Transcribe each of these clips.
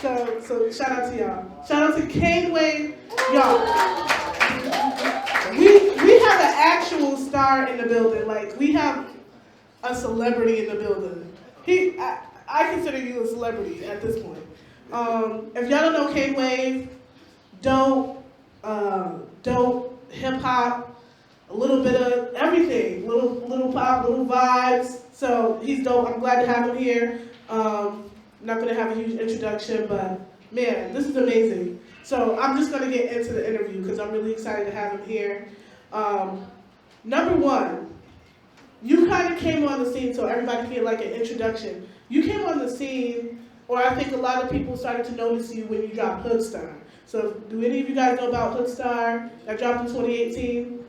So shout out to y'all. Shout out to Kane Wave, y'all. We have an actual star in the building. Like we have a celebrity in the building. I consider you a celebrity at this point. If y'all don't know Kane Wave, dope hip hop, a little bit of everything, little pop, little vibes. So he's dope. I'm glad to have him here. I'm not gonna have a huge introduction, but man, this is amazing. So I'm just gonna get into the interview because I'm really excited to have him here. Number one, you kind of came on the scene, so everybody get like an introduction. You came on the scene, or I think a lot of people started to notice you when you dropped Hoodstar. So do any of you guys know about Hoodstar that dropped in 2018?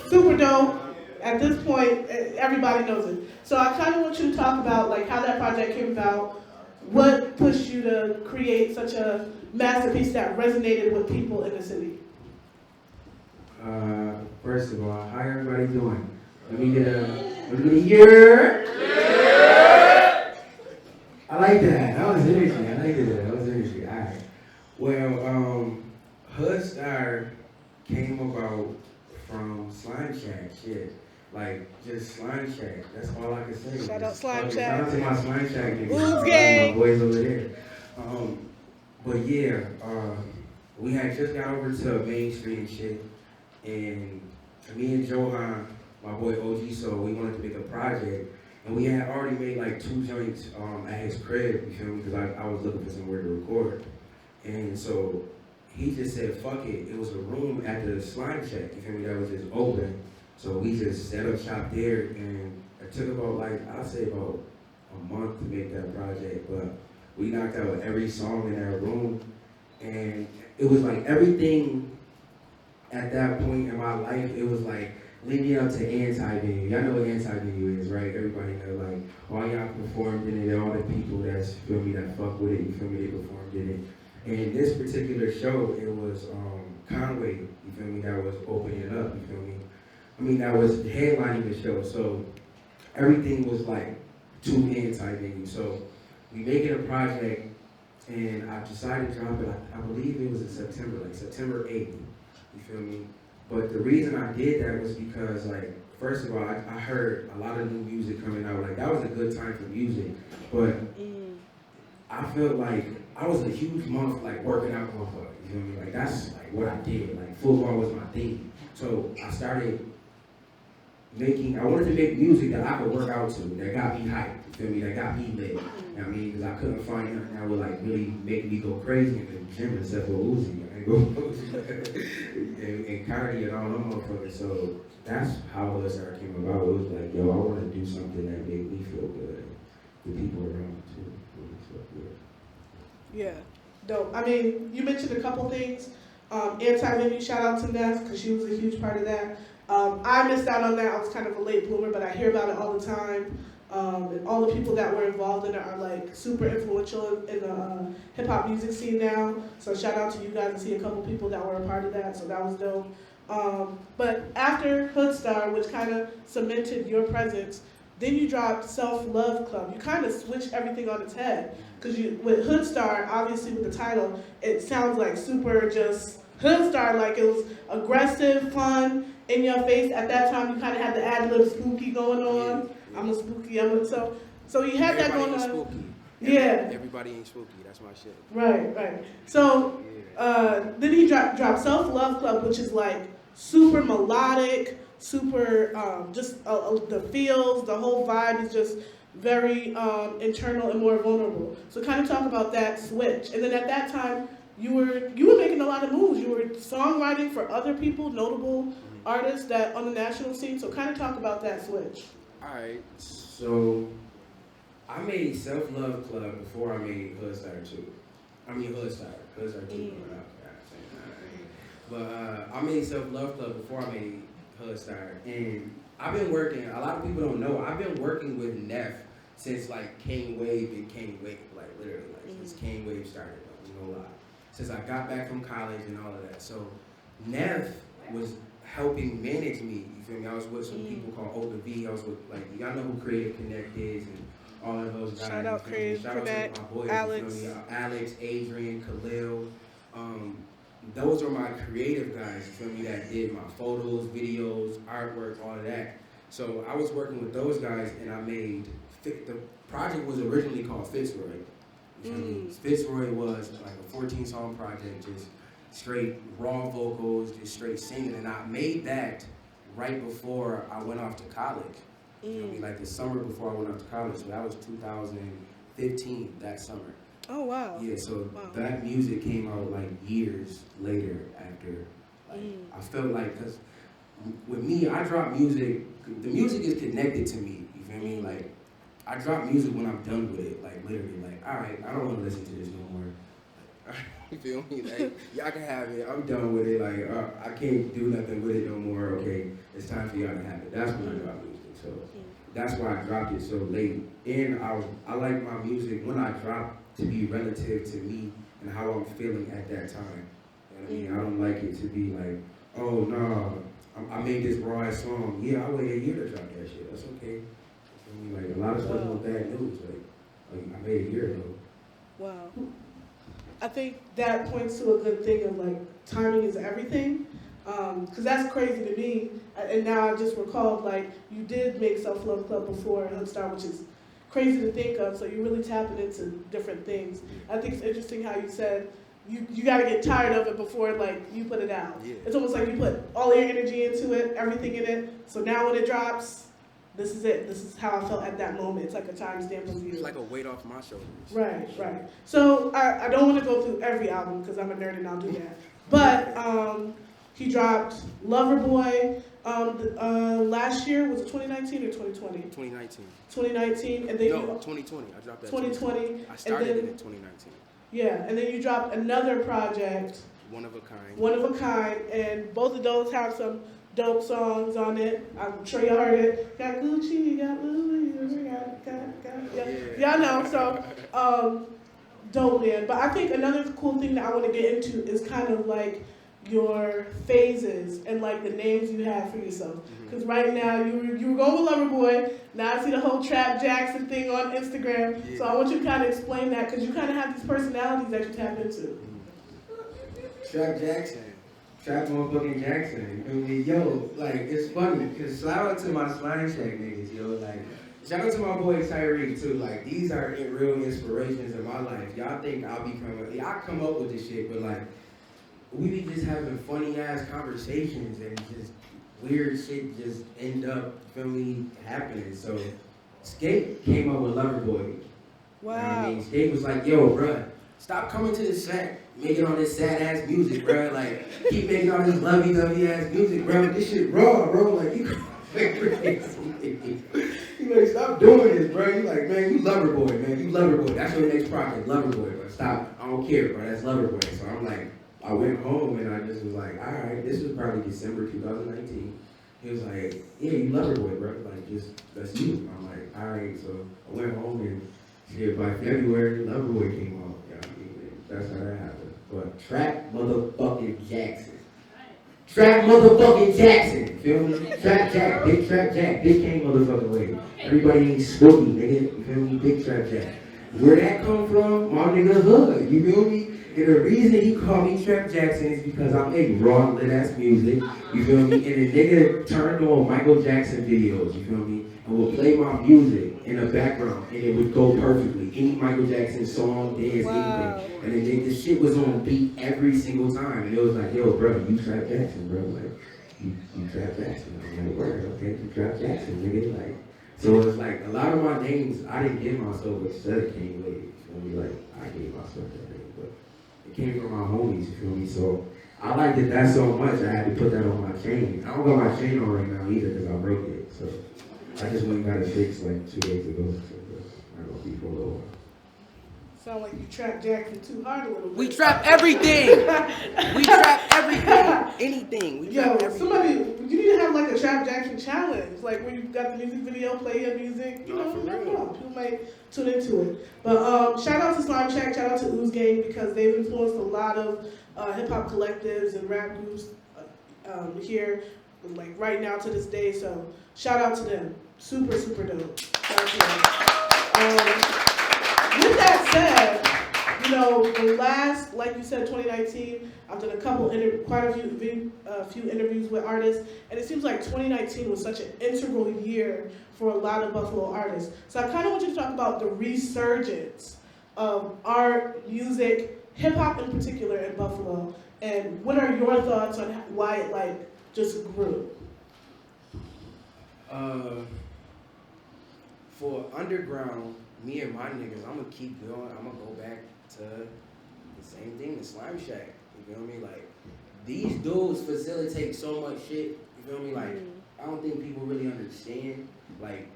Super dope. At this point, everybody knows it. So I kind of want you to talk about like how that project came about, what pushed you to create such a masterpiece that resonated with people in the city. First of all, how everybody doing? Let me get a year. I like that. That was energy. I like that. That was energy. All right. Well, Hoodstar came about from Slime Shack. Shit. Like, just Slime Shack. That's all I can say. Shout out Slime Shack. Shout out to my Slime Shack niggas. Who's gang? My boys over there. But yeah, we had just got over to Main Street and shit. And me and Johan, my boy OG, so we wanted to make a project. And we had already made like 2 joints at his crib, you feel me? Because I was looking for somewhere to record. And so he just said, fuck it. It was a room at the Slime Shack, you feel me, that was just open. So we just set up shop there, and it took about like, I'd say about a month to make that project, but we knocked out every song in that room. And it was like everything at that point in my life, it was like leading up to anti-venue. Y'all know what anti-venue is, right? Everybody know, like, all y'all performed in it, all the people that's, feel me, that fuck with it, you feel me, they performed in it. And this particular show, it was Kane Wave, you feel me, that was opening it up, you feel me? I mean, that was headlining the show, so everything was like to anti-venue. So we making a project, and I decided to drop it, I believe it was in September, like September 8th, you feel me? But the reason I did that was because, like, first of all, I heard a lot of new music coming out. Like, that was a good time for music. But I felt like I was a huge month, like, working out motherfucker. You feel me? Like, that's, like, what I did. Like, football was my thing. So I started I wanted to make music that I could work out to, that got me hyped. You feel me? That got me lit. You know what I mean? Because I couldn't find nothing that would, like, really make me go crazy in the gym except for Uzi. and Cardi and all them motherfuckers. So that's how Hoodstar came about. It was like, yo, I want to do something that made me feel good. The people around me too. Yeah, dope. I mean, you mentioned a couple things. Anti-venue, shout out to Ness, because she was a huge part of that. I missed out on that. I was kind of a late bloomer, but I hear about it all the time. And all the people that were involved in it are like super influential in the hip hop music scene now. So shout out to you guys and see a couple people that were a part of that. So that was dope. But after Hoodstar, which kind of cemented your presence, then you dropped Self-Love Club. You kind of switched everything on its head. Because with Hoodstar, obviously with the title, it sounds like super just Hoodstar, like it was aggressive, fun, in your face. At that time, you kind of had the ad-lib spooky going on. I'm a spooky, so you had that going on. Spooky. Yeah. Everybody ain't spooky, that's my shit. Right. So then he dropped Self-Love Club, which is like super melodic, super the feels, the whole vibe is just very internal and more vulnerable. So kind of talk about that switch. And then at that time, you were making a lot of moves. You were songwriting for other people, notable artists that on the national scene. So kind of talk about that switch. Alright. So I made Self-Love Club before I made Hoodstar 2. I mean Hoodstar 2 coming out. But I made Self-Love Club before I made Hoodstar. And I've been working, a lot of people don't know, I've been working with Neff since like Kane Wave and Kane Wave, like literally, like since Kane Wave started, like, no lie. Since I got back from college and all of that. So Neff was helping manage me, you feel me? I was with some people called Open V, I was with, like, y'all know who Creative Connect is and all of those guys. Shout out you feel me? Crane, Shout out Connect, to my boys, Alex. you feel me? Alex, Adrian, Khalil. Those are my creative guys, you feel me, that did my photos, videos, artwork, all of that. So I was working with those guys, and I made, the project was originally called Fitzroy. You feel me? Fitzroy was like a 14-song project, just straight raw vocals, just straight singing, and I made that right before I went off to college. You feel me? Like the summer before I went off to college, so that was 2015, that summer. Oh, wow. Yeah, so that music came out like years later after, like, I felt like, because with me, I drop music, the music is connected to me, you feel me? Like, I drop music when I'm done with it, like literally, like, all right, I don't want to listen to this no more. You feel me? Like, y'all can have it, I'm done with it, like, I can't do nothing with it no more, okay, it's time for y'all to have it. That's when I drop music, so that's why I dropped it so late. And I like my music when I drop to be relative to me and how I'm feeling at that time. You know what I mean? I don't like it to be like, oh no, I made this raw ass song. Yeah, I waited a year to drop that shit. That's okay. You feel me? Like a lot of stuff was bad news. Like I made a year ago. Wow. I think that points to a good thing of like timing is everything. Because that's crazy to me. And now I just recalled like you did make Self Love Club before Hoodstar, which is crazy to think of, so you're really tapping into different things. I think it's interesting how you said you got to get tired of it before like you put it out. Yeah. It's almost like you put all your energy into it, everything in it, so now when it drops, this is it. This is how I felt at that moment. It's like a timestamp of you. It's like a weight off my shoulders. Right. So I don't want to go through every album because I'm a nerd and I'll do that. But he dropped Loverboy last year. Was it 2019 or 2020? 2019. 2019, and then No, 2020. I dropped that. 2020. I started then, it in 2019. Yeah, and then you dropped another project. One of a kind. One of a kind, and both of those have some dope songs on it. I'm sure y'all heard it. Got Gucci, got Louis, y'all know. So, dope, man. But I think another cool thing that I want to get into is kind of like your phases and like the names you have for yourself. Because right now you were going with Loverboy. Now I see the whole Trap Jackson thing on Instagram. Yeah. So I want you to kind of explain that because you kind of have these personalities that you tap into. Trap Jackson. Trap motherfucking Jackson. You feel me? Yo, like, it's funny, because shout out to my Slime Shack niggas, yo. Like, shout out to my boy Tyreek, too. Like, these are real inspirations in my life. Y'all think I'll be coming, I come up with this shit, but like, we be just having funny ass conversations and just weird shit just end up, feel me, happening. So, Skate came up with Loverboy. Wow. You know what I mean? Skate was like, yo, bruh, stop coming to the set, making all this sad ass music, bruh. Like, keep making all this lovey-dovey ass music, bruh. This shit raw, bro. Like, you crazy. You like, stop doing this, bro. You like, man, you Loverboy, man. You Loverboy. That's your next project, Loverboy. But stop. I don't care, bro. That's Loverboy. So I'm like, I went home and I just was like, all right, this was probably December 2019. He was like, yeah, you Loverboy, bro. Like, just, that's you. I'm like, all right. So I went home and shit, by February, Loverboy came out. Yeah, I mean, that's how that happened. But Trap motherfucking Jackson. Trap motherfucking Jackson. Feel me? Trap Jack. Big Trap Jack. Big Kane motherfucking Wave. Everybody ain't spooky, nigga. You feel me? Big Trap Jack. Where that come from? My nigga hood. You feel me? And the reason he called me Trap Jackson is because I make raw, lit-ass music, you feel me? And the nigga turned on Michael Jackson videos, you feel me? And would play my music in the background, and it would go perfectly. Any Michael Jackson song, dance, anything. And then the shit was on beat every single time. And it was like, yo, bro, you Trap Jackson, bro. Like, you Trap Jackson. I'm like, word, okay, you Trap Jackson, nigga. Like, so it's like, a lot of my names, I didn't give myself a set of Kane Wave, you feel me? Like, I gave myself that name, but came from my homies, you feel me? So I liked it that so much, I had to put that on my chain. I don't got my chain on right now either because I broke it. So I just went and got it fixed like 2 days ago. So I'm going to be for a little while. Sound like you Trap Jackson too hard a little bit. We trap everything. We trap everything. Anything. We trap everything. Somebody, you need to have like a Trap Jackson challenge, like where you got the music video, play your music. You know, never know. People might tune into it. But shout out to Slime Shack, shout out to Ooze Gang because they've influenced a lot of hip hop collectives and rap groups here, like right now to this day. So shout out to them. Super, super dope. Shout out to them. With that said, you know, the last, like you said, 2019, I've done quite a few interviews with artists, and it seems like 2019 was such an integral year for a lot of Buffalo artists. So I kind of want you to talk about the resurgence of art, music, hip hop in particular in Buffalo, and what are your thoughts on why it like just grew? For underground, me and my niggas, I'm gonna keep going. I'm gonna go back to the same thing, the Slime Shack. You feel me? Like, these dudes facilitate so much shit. You feel me? Like, I don't think people really understand, like,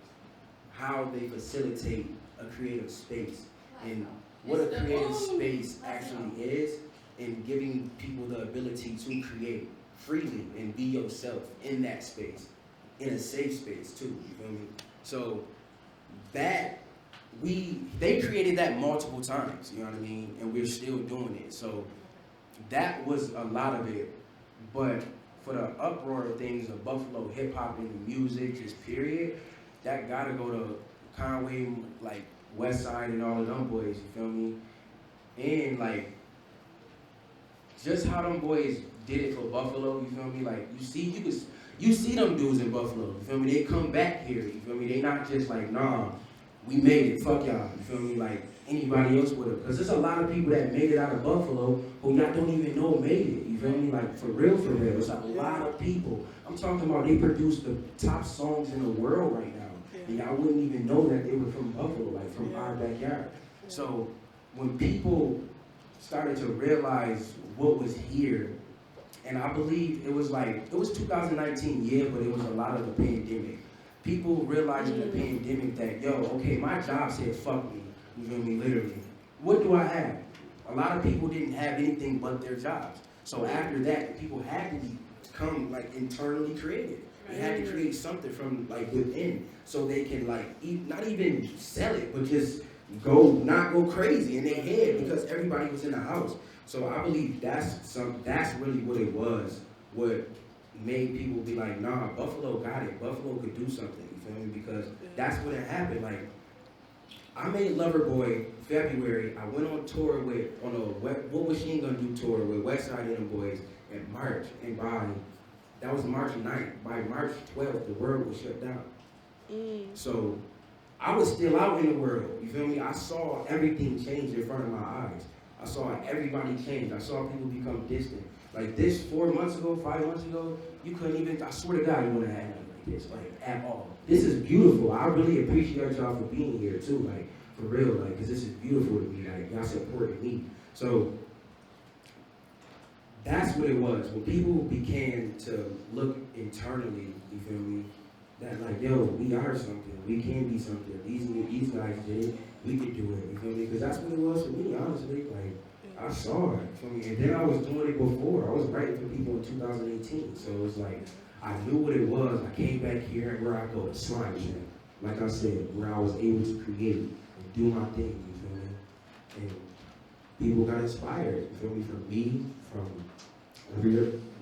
how they facilitate a creative space and what a creative space actually is, and giving people the ability to create freely and be yourself in that space, in a safe space too. You feel me? So they created that multiple times, you know what I mean? And we're still doing it. So that was a lot of it. But for the uproar of things of Buffalo hip hop and the music, just period, that gotta go to Kane Wave, like West Side and all of them boys, you feel me? And like, just how them boys did it for Buffalo, you feel me? Like, you see them dudes in Buffalo, you feel me? They come back here, you feel me? They not just like, nah, we made it, fuck y'all, you feel me? Like anybody else would have. Because there's a lot of people that made it out of Buffalo who y'all don't even know made it, you feel me? Like, for real, it's a lot of people. I'm talking about they produce the top songs in the world right now. And y'all wouldn't even know that they were from Buffalo, like from our backyard. So when people started to realize what was here, and I believe it was 2019, yeah, but it was a lot of the pandemic. People realized in the pandemic that, yo, okay, my job said fuck me, you feel me, literally. What do I have? A lot of people didn't have anything but their jobs. So after that, people had to become like internally creative. They had to create something from like within, so they can like not even sell it, but just not go crazy in their head because everybody was in the house. So I believe that's really what it was. What made people be like, nah, Buffalo got it. Buffalo could do something. You feel me? Because that's what it happened. Like, I made Loverboy February. I went on tour on a What Machine Gun Do tour with Westside and them boys in March in Bali. That was March 9th. By March 12th, the world was shut down. So I was still out in the world. You feel me? I saw everything change in front of my eyes. I saw everybody change. I saw people become distant. Like this 4 months ago, 5 months ago, you couldn't even, I swear to God, you wouldn't have had nothing like this, like at all. This is beautiful. I really appreciate y'all for being here too, like for real, like, cause this is beautiful to me, like y'all supporting me. So that's what it was. When people began to look internally, you feel me? That like, yo, we are something. We can be something. These guys did it. We could do it. You feel me? Because that's what it was for me, honestly. Like, I saw it. You feel me? And then I was doing it before. I was writing for people in 2018. So it was like, I knew what it was. I came back here and where I go to Slime Shack. Like I said, where I was able to create and do my thing. You feel me? And people got inspired. You feel me? From me, from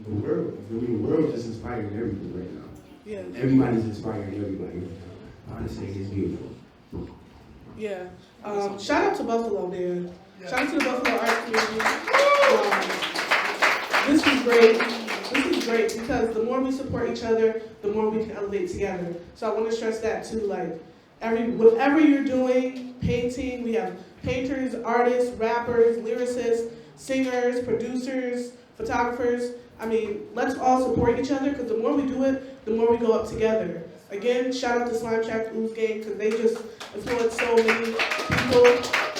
the world. You feel me? The world is inspiring everything right now. Yeah. Everybody's inspiring everybody right now. Honestly, it's beautiful. Yeah. Shout out to Buffalo, man. Yeah. Shout out to the Buffalo art community. This is great. This is great because the more we support each other, the more we can elevate together. So I want to stress that too. Like, whatever you're doing, painting, we have painters, artists, rappers, lyricists, singers, producers, photographers. I mean, let's all support each other because the more we do it, the more we go up together. Again, shout out to Slime Shack Ooze Gang because they just influence so many people.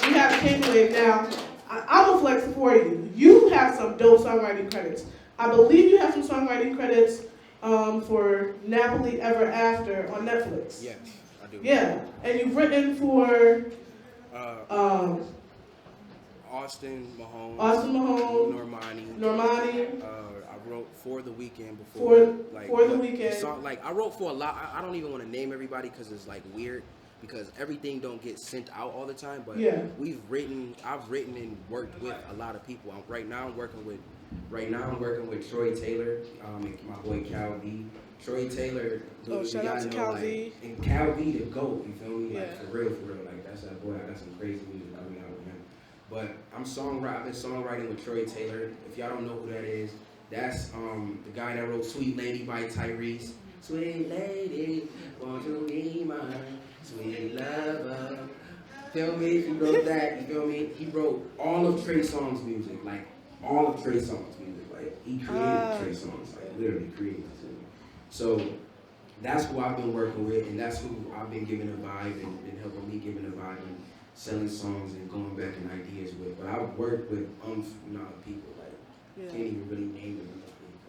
We have Kane Wave now. I will flex for you. You have some dope songwriting credits. I believe you have some songwriting credits for Napoli Ever After on Netflix. Yes, I do. Yeah, and you've written for Austin Mahone, Normani. I wrote for the weekend before. For the weekend. I wrote for a lot. I don't even want to name everybody because it's like weird. because everything don't get sent out all the time. But Yeah. I've written and worked with a lot of people. Right now I'm working with Troy Taylor, and my boy Cal V. Troy Taylor, Shout out to Cal V. And Cal V the GOAT, you feel me? Yeah. Like for real, like that's that boy. I got some crazy music coming out with him. But I've been songwriting with Troy Taylor. If y'all don't know who that is, that's the guy that wrote Sweet Lady by Tyrese. Sweet lady, won't you be mine? Sweet lover. Feel me? He wrote that, you feel me? He wrote all of Trey Songz music, like all of Trey Songz music. Like he created Trey Songz, like literally created it. So that's who I've been working with, and that's who I've been giving a vibe and been helping me giving a vibe and selling songs and going back in ideas with. But I've worked with not people, like can't even really name them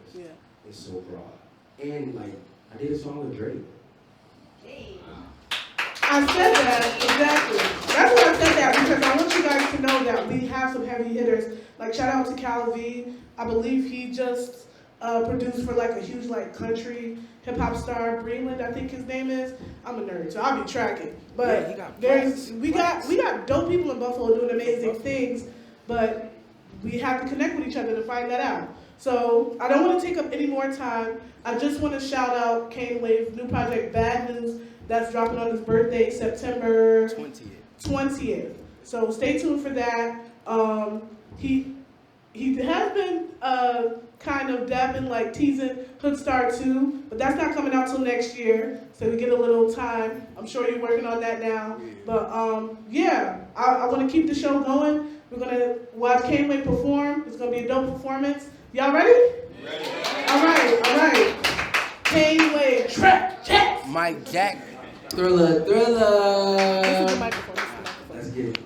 because it's so broad. And like I did a song with Drake. I said that, exactly. That's why I said that, because I want you guys to know that we have some heavy hitters. Like, shout out to Cal V. I believe he just produced for like a huge like country hip-hop star, Breland, I think his name is. I'm a nerd, so I'll be tracking. But we got dope people in Buffalo doing amazing things, but we have to connect with each other to find that out. So I don't want to take up any more time. I just want to shout out Kane Wave, new project Bad News, that's dropping on his birthday, September 20th. So stay tuned for that. He has been kind of dabbing, like teasing Hoodstar 2, but that's not coming out till next year, so we get a little time. I'm sure you're working on that now. But I want to keep the show going. We're going to watch Kane Wave perform. It's going to be a dope performance. Y'all ready? Ready. All right. Kane Wave, track, check. Mike Jack, Thriller. This is the microphone. Let's get it.